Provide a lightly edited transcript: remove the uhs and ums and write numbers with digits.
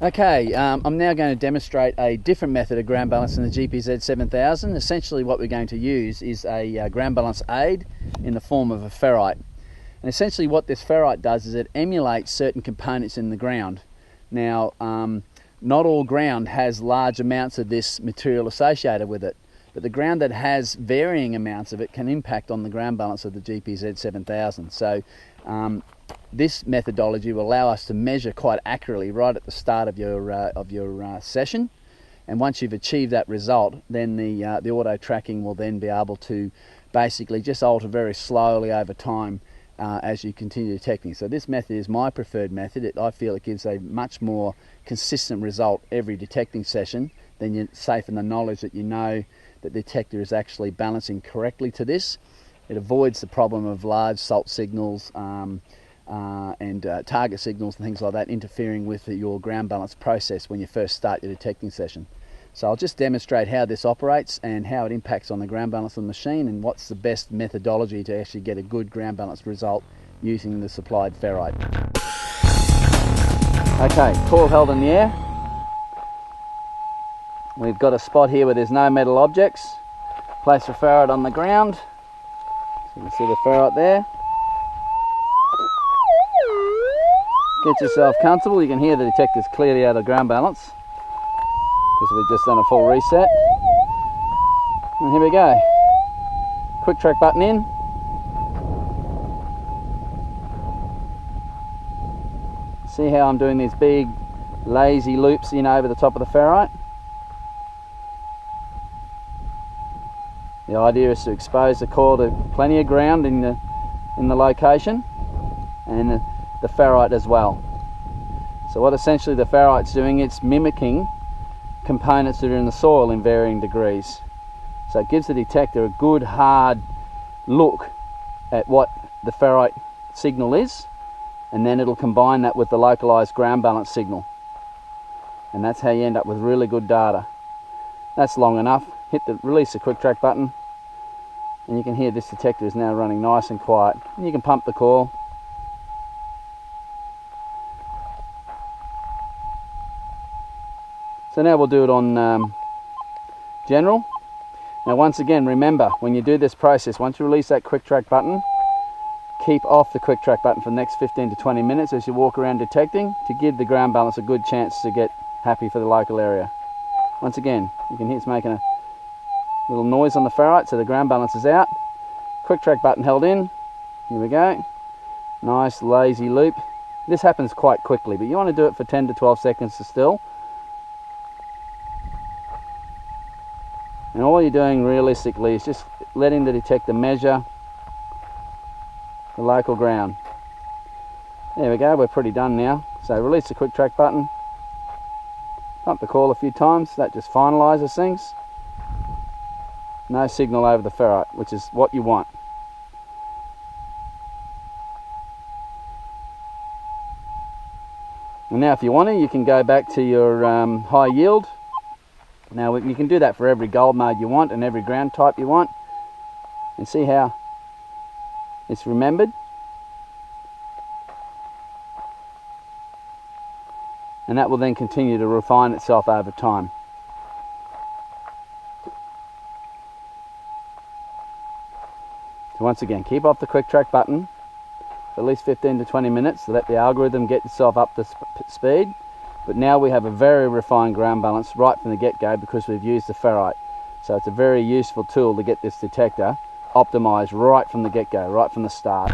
Okay, I'm now going to demonstrate a different method of ground balance in the GPZ 7000. Essentially what we're going to use is a ground balance aid in the form of a ferrite. And essentially what this ferrite does is it emulates certain components in the ground. Now, not all ground has large amounts of this material associated with it, but the ground that has varying amounts of it can impact on the ground balance of the GPZ 7000. So this methodology will allow us to measure quite accurately right at the start of your session, and once you've achieved that result, then the auto tracking will then be able to basically just alter very slowly over time as you continue detecting. So this method is my preferred method. I feel it gives a much more consistent result every detecting session. Then you're safe in the knowledge that you know that the detector is actually balancing correctly to this. It avoids the problem of large salt signals and target signals and things like that interfering with your ground balance process when you first start your detecting session. So I'll just demonstrate how this operates and how it impacts on the ground balance of the machine, and what's the best methodology to actually get a good ground balance result using the supplied ferrite. Okay, coil held in the air. We've got a spot here where there's no metal objects. Place the ferrite on the ground. So you can see the ferrite there. Get yourself comfortable. You can hear the detector's clearly out of ground balance because we've just done a full reset. And here we go. Quick track button in. See how I'm doing these big lazy loops in over the top of the ferrite? The idea is to expose the coil to plenty of ground in the location, and the ferrite as well. So what essentially the ferrite's doing, it's mimicking components that are in the soil in varying degrees. So it gives the detector a good hard look at what the ferrite signal is, and then it'll combine that with the localized ground balance signal. And that's how you end up with really good data. That's long enough. Release the quick track button, and you can hear this detector is now running nice and quiet. And you can pump the coil. So now we'll do it on general. Now once again, remember, when you do this process, once you release that quick track button, keep off the quick track button for the next 15 to 20 minutes as you walk around detecting, to give the ground balance a good chance to get happy for the local area. Once again, you can hear it's making a little noise on the ferrite, so the ground balance is out. Quick track button held in. Here we go. Nice lazy loop. This happens quite quickly, but you want to do it for 10 to 12 seconds to still. And all you're doing realistically is just letting the detector measure the local ground. There we go, we're pretty done now. So release the quick track button. Pump the coil a few times, that just finalises things. No signal over the ferrite, which is what you want. And now if you want to, you can go back to your high yield. Now you can do that for every gold mode you want and every ground type you want. And see how it's remembered. And that will then continue to refine itself over time. So once again, keep off the quick track button for at least 15 to 20 minutes to let the algorithm get itself up to speed. But now we have a very refined ground balance right from the get-go because we've used the ferrite. So it's a very useful tool to get this detector optimized right from the get-go, right from the start.